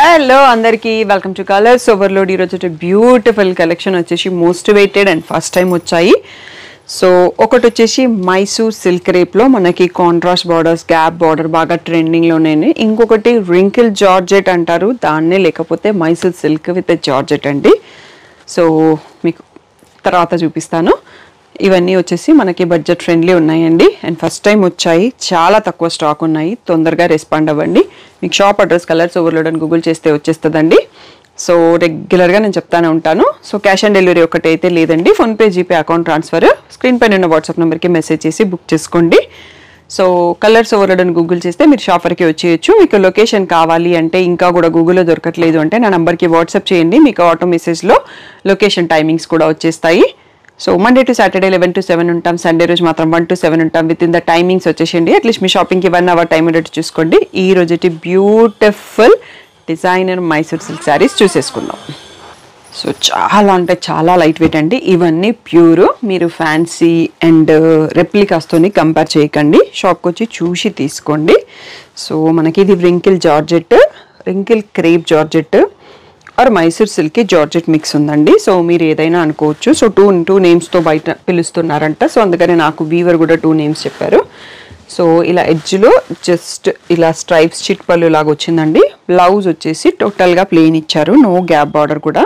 Hello అందరికీ welcome to colours overload. ఈరోజు beautiful collection వచ్చేసి most waited and first time వచ్చాయి. సో ఒకటి వచ్చేసి మైసూర్ సిల్క్ రేప్లో మనకి కాంట్రాస్ట్ బార్డర్స్, గ్యాప్ బార్డర్ బాగా ట్రెండింగ్లోనే. ఇంకొకటి రింకిల్ జార్జెట్ అంటారు దాన్నే, లేకపోతే మైసూర్ సిల్క్ విత్ జార్జెట్ అండి. సో మీకు తర్వాత చూపిస్తాను. ఇవన్నీ వచ్చేసి మనకి బడ్జెట్ ఫ్రెండ్లీ ఉన్నాయండి అండ్ ఫస్ట్ టైం వచ్చాయి. చాలా తక్కువ స్టాక్ ఉన్నాయి, తొందరగా రెస్పాండ్ అవ్వండి. మీకు షాప్ అడ్రస్ కలర్స్ ఓవర్లోడ్ అని గూగుల్ చేస్తే వచ్చేస్తుందండి. సో రెగ్యులర్గా నేను చెప్తానే ఉంటాను. సో క్యాష్ ఆన్ డెలివరీ ఒకటి అయితే లేదండి, PhonePe, GPay, account transfer. Screen పైన ఉన్న వాట్సాప్ నెంబర్కి మెసేజ్ చేసి బుక్ చేసుకోండి. సో కలర్స్ ఓవర్లోడ్ అని గూగుల్ చేస్తే మీరు షాప్ వరకు వచ్చేయచ్చు. మీకు లొకేషన్ కావాలి అంటే, ఇంకా కూడా గూగుల్లో దొరకట్లేదు అంటే నా నెంబర్కి వాట్సాప్ చేయండి, మీకు ఆటో మెసేజ్లో లొకేషన్ టైమింగ్స్ కూడా వచ్చేస్తాయి. So Monday to Saturday 11 to 7 ఉంటాం, సండే రోజు మాత్రం 1 to 7 ఉంటాం. విత్ ఇన్ ద టైమింగ్స్ వచ్చేసండి. అట్లీస్ట్ మీ షాపింగ్కి 1 hour టైం ఉండేట్టు చూసుకోండి. ఈ రోజు beautiful designer Mysore silk sarees చూసేసుకుందాం. సో చాలా అంటే చాలా లైట్ వెయిట్ అండి. ఇవన్నీ ప్యూర్, మీరు ఫ్యాన్సీ అండ్ రెప్లికాస్తోని కంపేర్ చేయకండి, షాప్కి వచ్చి చూసి తీసుకోండి. సో మనకి ఇది wrinkle georgette, wrinkle crepe georgette or Mysore silk georgette mix ఉందండి. సో మీరు ఏదైనా అనుకోవచ్చు. సో టూ నేమ్స్తో బయట పిలుస్తున్నారంట. సో అందుకని నాకు వీవర్ కూడా 2 names చెప్పారు. సో ఇలా ఎడ్జ్లో జస్ట్ ఇలా స్ట్రైప్స్ చిట్ పళ్ళు లాగా వచ్చిందండి. బ్లౌజ్ వచ్చేసి టోటల్గా ప్లెయిన్ ఇచ్చారు, నో గ్యాప్ బార్డర్ కూడా.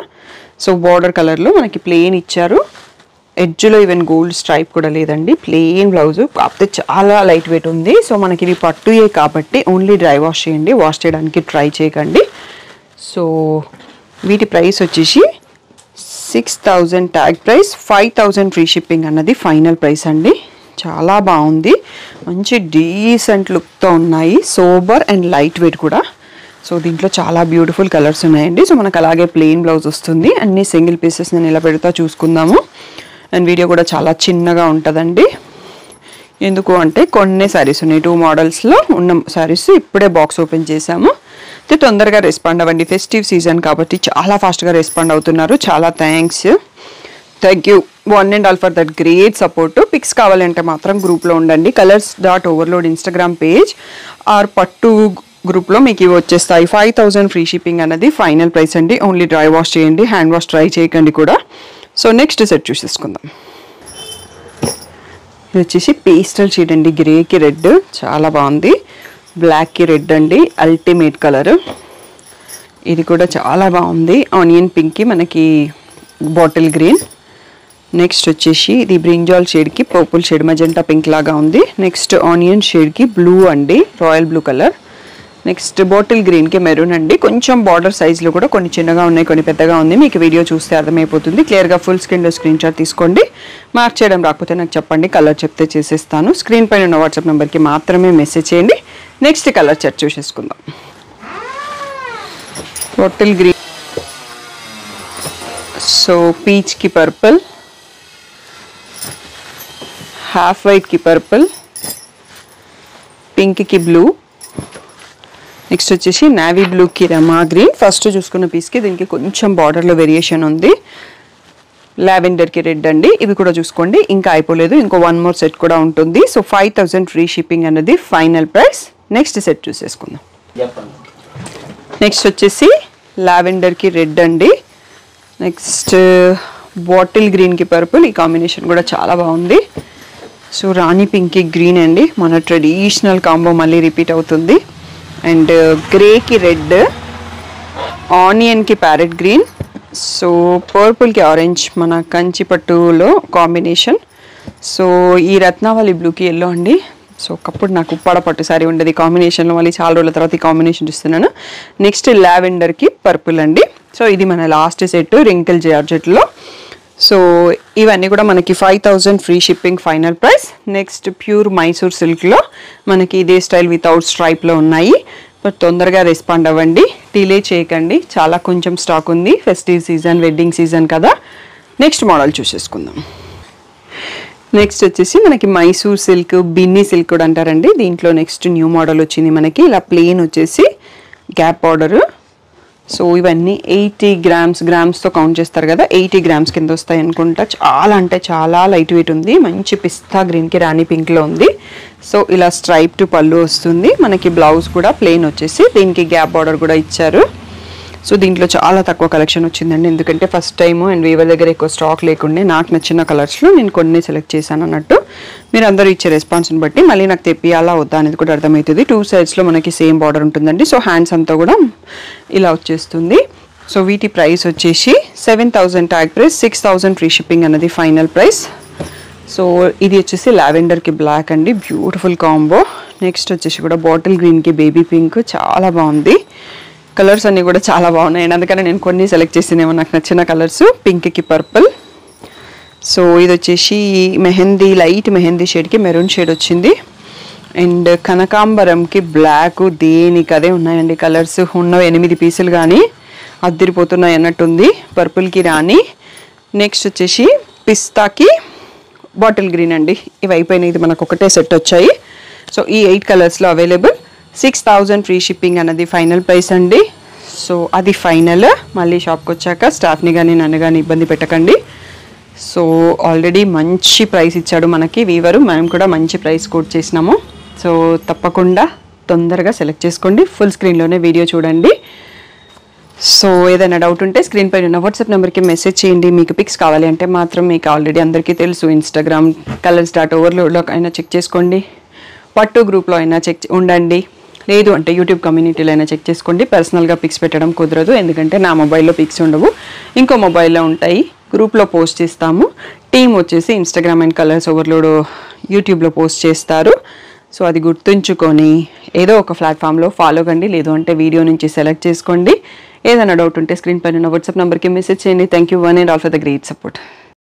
సో బార్డర్ కలర్లో మనకి ప్లెయిన్ ఇచ్చారు, ఎడ్జ్లో ఈవెన్ గోల్డ్ స్ట్రైప్ కూడా లేదండి, ప్లెయిన్ బ్లౌజ్. కాకపోతే చాలా లైట్ వెయిట్ ఉంది. సో మనకి ఇది పట్టుయే కాబట్టి ఓన్లీ డ్రై వాష్ చేయండి, వాష్ చేయడానికి ట్రై చేయకండి. సో వీటి ప్రైస్ వచ్చేసి 6,000 ట్యాగ్ ప్రైస్, 5,000 ఫ్రీ షిప్పింగ్ అన్నది ఫైనల్ ప్రైస్ అండి. చాలా బాగుంది, మంచి డీసెంట్ లుక్తో ఉన్నాయి, సోబర్ అండ్ లైట్ వెయిట్ కూడా. సో దీంట్లో చాలా బ్యూటిఫుల్ కలర్స్ ఉన్నాయండి. సో మనకు అలాగే ప్లెయిన్ బ్లౌజ్ వస్తుంది. అన్ని సింగిల్ పీసెస్ నేను ఇలా పెడతా చూసుకుందాము. అండ్ వీడియో కూడా చాలా చిన్నగా ఉంటుందండి. ఎందుకు అంటే కొన్ని శారీస్ ఉన్నాయి, 2 modelsలో ఉన్న శారీస్ ఇప్పుడే బాక్స్ ఓపెన్ చేశాము. తొందరగా రెస్పాండ్ అవ్వండి, ఫెస్టివ్ సీజన్ కాబట్టి చాలా ఫాస్ట్గా రెస్పాండ్ అవుతున్నారు. చాలా thank you one and all for that great support. Pics కావాలంటే మాత్రం గ్రూప్లో ఉండండి, colors.overload ఇన్స్టాగ్రామ్ పేజ్ ఆర్ పట్టు గ్రూప్లో మీకు ఇవి వచ్చేస్తాయి. 5,000 ఫ్రీ షిప్పింగ్ అన్నది ఫైనల్ ప్రైస్ అండి. ఓన్లీ డ్రై వాష్ చేయండి, హ్యాండ్ వాష్ ట్రై చేయకండి కూడా. సో నెక్స్ట్ సెట్ చూసేసుకుందాం. ఇది వచ్చేసి పేస్టల్ షేడ్ అండి, గ్రేకి రెడ్, చాలా బాగుంది. బ్లాక్కి రెడ్ అండి, అల్టిమేట్ కలర్. ఇది కూడా చాలా బాగుంది. ఆనియన్ పింక్కి మనకి బాటిల్ గ్రీన్. నెక్స్ట్ వచ్చేసి ఇది బ్రింజాల్ షేడ్కి పర్పుల్ షేడ్, మజెంటా పింక్ లాగా ఉంది. నెక్స్ట్ ఆనియన్ షేడ్కి బ్లూ అండి, royal blue colour. Next bottle గ్రీన్కి మెరూన్ అండి. కొంచెం బార్డర్ సైజులో కూడా కొన్ని చిన్నగా ఉన్నాయి, కొన్ని పెద్దగా ఉంది. మీకు వీడియో చూస్తే అర్థమైపోతుంది. క్లియర్గా ఫుల్ స్క్రీన్లో స్క్రీన్ షాట్ తీసుకోండి. మార్క్ చేయడం రాకపోతే నాకు చెప్పండి, కలర్ చెప్తే చేసేస్తాను. స్క్రీన్ పైన ఉన్న వాట్సాప్ నెంబర్కి మాత్రమే మెసేజ్ చేయండి. నెక్స్ట్ కలర్ సెట్ చూసేసుకుందాం. బాటిల్ గ్రీన్, సో పీచ్కి పర్పుల్, హాఫ్ వైట్కి పర్పుల్, పింక్కి బ్లూ. నెక్స్ట్ వచ్చేసి నావీ బ్లూకి రమా గ్రీన్. ఫస్ట్ చూసుకున్న పీస్కి దీనికి కొంచెం బార్డర్లో వేరియేషన్ ఉంది. లావెండర్కి రెడ్ అండి. ఇవి కూడా చూసుకోండి, ఇంకా అయిపోలేదు, ఇంకో 1 more సెట్ కూడా ఉంటుంది. సో 5,000 ఫ్రీ షిప్పింగ్ అన్నది ఫైనల్ ప్రైస్. నెక్స్ట్ సెట్ చూసేసుకుందాం. నెక్స్ట్ వచ్చేసి లావెండర్కి రెడ్ అండి. నెక్స్ట్ బాటిల్ గ్రీన్కి పర్పుల్, ఈ కాంబినేషన్ కూడా చాలా బాగుంది. సో రాణి పింక్కి గ్రీన్ అండి, మన ట్రెడిషనల్ కాంబో మళ్ళీ రిపీట్ అవుతుంది. అండ్ గ్రేకి రెడ్, ఆనియన్కి ప్యారెట్ గ్రీన్, సో పర్పుల్కి ఆరెంజ్, మన కంచి పట్టులో కాంబినేషన్. సో ఈ రత్నావళి బ్లూకి ఎల్లో అండి. సో ఒకప్పుడు నాకు ఉప్పాడ పట్టు సారీ ఉండేది కాంబినేషన్లో, మళ్ళీ చాలా రోజుల తర్వాత ఈ కాంబినేషన్ చూస్తున్నాను. నెక్స్ట్ లావెండర్కి పర్పుల్ అండి. సో ఇది మన లాస్ట్ సెట్ రింకిల్ జార్జెట్లో. సో ఇవన్నీ కూడా మనకి 5,000 free shipping final price. Next pure Mysore సిల్క్లో మనకి ఇదే స్టైల్ వితౌట్ స్ట్రైప్లో ఉన్నాయి. బట్ తొందరగా రెస్పాండ్ అవ్వండి, డిలే చేయకండి, చాలా కొంచెం స్టాక్ ఉంది. ఫెస్టివ్ సీజన్, వెడ్డింగ్ సీజన్ కదా. నెక్స్ట్ మోడల్ చూసేసుకుందాం. నెక్స్ట్ వచ్చేసి మనకి మైసూర్ సిల్క్, బిన్నీ సిల్క్ కూడా అంటారండి. దీంట్లో నెక్స్ట్ న్యూ మోడల్ వచ్చింది మనకి. ఇలా ప్లెయిన్ వచ్చేసి గ్యాప్ బార్డర్. సో ఇవన్నీ 80 గ్రామ్స్తో కౌంట్ చేస్తారు కదా, 80 grams కింద వస్తాయి అనుకుంటా. చాలా అంటే చాలా లైట్ వెయిట్ ఉంది. మంచి పిస్తా గ్రీన్కి రాణి పింక్లో ఉంది. సో ఇలా స్ట్రైప్ టు పళ్ళు వస్తుంది మనకి. బ్లౌజ్ కూడా ప్లెయిన్ వచ్చేసి దీనికి గ్యాప్ బార్డర్ కూడా ఇచ్చారు. సో దీంట్లో చాలా తక్కువ కలెక్షన్ వచ్చిందండి, ఎందుకంటే ఫస్ట్ టైము అండ్ వీవర్ దగ్గర ఎక్కువ స్టాక్ లేకుండే నాకు నచ్చిన కలర్స్లో నేను కొన్ని సెలెక్ట్ చేశాను అన్నట్టు. మీరు అందరూ ఇచ్చే రెస్పాన్స్ని బట్టి మళ్ళీ నాకు తెప్పియాలా వద్దా అనేది కూడా అర్థమవుతుంది. 2 సైడ్స్లో మనకి సేమ్ బార్డర్ ఉంటుందండి. సో హ్యాండ్స్ అంతా కూడా ఇలా వచ్చేస్తుంది. సో వీటి ప్రైస్ వచ్చేసి 7,000 ట్యాగ్ ప్రైస్, 6,000 ఫ్రీ షిప్పింగ్ అన్నది ఫైనల్ ప్రైస్. సో ఇది వచ్చేసి లావెండర్కి బ్లాక్ అండి, బ్యూటిఫుల్ కాంబో. నెక్స్ట్ వచ్చేసి కూడా బాటిల్ గ్రీన్కి బేబీ పింక్, చాలా బాగుంది. కలర్స్ అన్నీ కూడా చాలా బాగున్నాయి, అందుకని నేను కొన్ని సెలెక్ట్ చేసినేమో నాకు నచ్చిన కలర్స్. పింక్కి పర్పుల్. సో ఇది వచ్చేసి మెహందీ, లైట్ మెహందీ షేడ్కి మెరూన్ షేడ్ వచ్చింది. అండ్ కనకాంబరంకి బ్లాక్, దేనికి అదే ఉన్నాయండి కలర్స్. ఉన్న 8 పీసులు కానీ అద్దరిపోతున్నాయి అన్నట్టుంది. పర్పుల్కి రాణి. నెక్స్ట్ వచ్చేసి పిస్తాకి బాటిల్ గ్రీన్ అండి. ఇవి అయిపోయినాయి, ఇది మనకు ఒకటే సెట్ వచ్చాయి. సో ఈ 8 కలర్స్లో అవైలబుల్. 6,000 ఫ్రీ షిప్పింగ్ అన్నది ఫైనల్ ప్రైస్ అండి. సో అది ఫైనల్. మళ్ళీ షాప్కి వచ్చాక స్టాఫ్ని కానీ నన్ను కానీ ఇబ్బంది పెట్టకండి. సో ఆల్రెడీ మంచి ప్రైస్ ఇచ్చాడు మనకి వీవరు, మనం కూడా మంచి ప్రైస్ కోట్ చేసినాము. సో తప్పకుండా తొందరగా సెలెక్ట్ చేసుకోండి. ఫుల్ స్క్రీన్లోనే వీడియో చూడండి. సో ఏదైనా డౌట్ ఉంటే స్క్రీన్ పైన ఉన్న వాట్సాప్ నెంబర్కి మెసేజ్ చేయండి. మీకు పిక్స్ కావాలి అంటే మాత్రం మీకు ఆల్రెడీ అందరికీ తెలుసు, ఇన్స్టాగ్రామ్ colors.overloadలో అయినా చెక్ చేసుకోండి, పట్టు గ్రూప్లో అయినా చెక్ ఉండండి, లేదు అంటే యూట్యూబ్ కమ్యూనిటీలో అయినా చెక్ చేసుకోండి. పర్సనల్గా పిక్స్ పెట్టడం కుదరదు, ఎందుకంటే నా మొబైల్లో పిక్స్ ఉండవు, ఇంకో మొబైల్లో ఉంటాయి. గ్రూప్లో పోస్ట్ చేస్తాము. టీమ్ వచ్చేసి ఇన్స్టాగ్రామ్ అండ్ కలర్స్ ఓవర్లోడ్ యూట్యూబ్లో పోస్ట్ చేస్తారు. సో అది గుర్తుంచుకొని ఏదో ఒక ప్లాట్ఫామ్లో ఫాలో కండి, లేదు అంటే వీడియో నుంచి సెలెక్ట్ చేసుకోండి. ఏదైనా డౌట్ ఉంటే స్క్రీన్ పైన ఉన్న వాట్సాప్ నెంబర్కి మెసేజ్ చేయండి. Thank you one and all for the great support.